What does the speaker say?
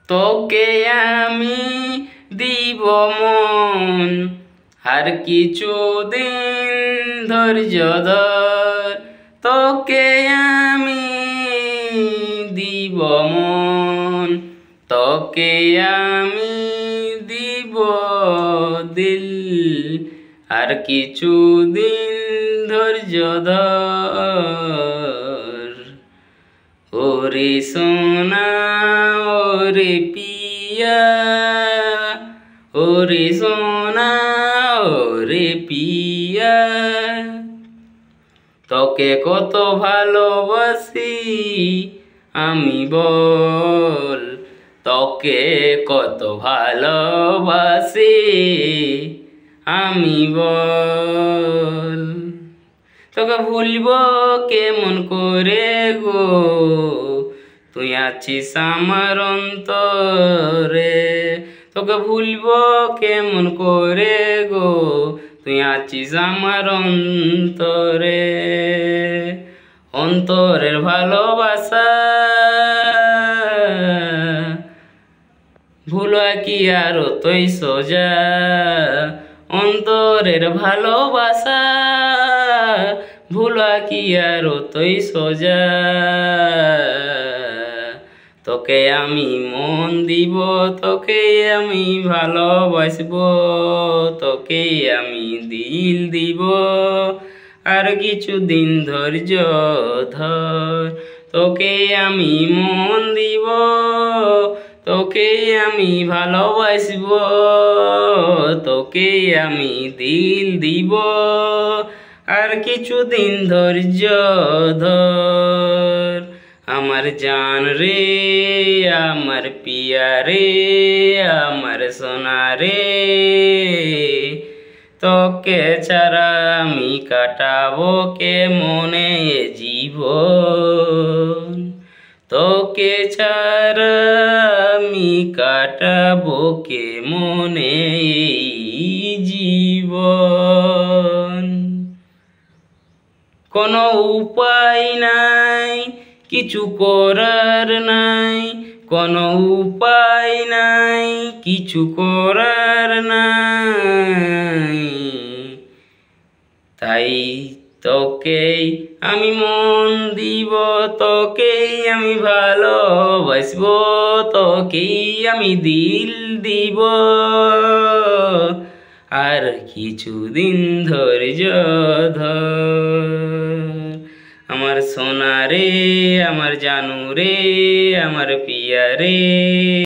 তোকে আমি দিব মন, আর কিছুদিন ধৈর্য ধর। তোকে আমি দিব মন, তোকে আমি দিব দিল, আর কিছুদিন ধৈর্য ধর। ওরে সোনা ওরে পিয়া, ওরে সোনা ওরে পিয়া, তোকে কত ভালোবাসি আমি বল, তোকে কত ভালোবাসি আমি বল। তোকে ভুলব কেমন করে গো, তুই আছিস আমার অন্তরে। তোকে ভুলব কেমন করে গো, তুই আছিস আমার অন্তরে। অন্তরের ভালোবাসা ভুলা কি আর তুই সোজা, অন্তরের ভালোবাসা ভুলা কি আর তুই সোজা। তোকে আমি মন দিব, তোকে আমি ভালোবাসব, তোকে আমি দিল দিব, আর কিছুদিন ধৈর্য ধর। তোকে আমি মন দিব, তোকে আমি ভালোবাসব, তোকে আমি দিল দিব, আর কিছুদিন ধৈর্য ধর। আমার জান রে আমার পিয়া রে আমার সোনা রে, তোকে ছাড়া আমি কাটাবো কেমনে জীবন, তোকে ছাড়া আমি কাটাবো কেমনে জীবন। কোনো উপায় নাই কিছু করার নাই, কোনো উপায় নাই কিছু করার নাই, তাই তোকেই আমি মন দিব, তোকেই আমি ভালোবাসব, তোকেই আমি দিল দিব, আর কিছুদিন ধৈর্য ধর। আমার সোনা রে আমার জানু রে আমার পিয়া রে।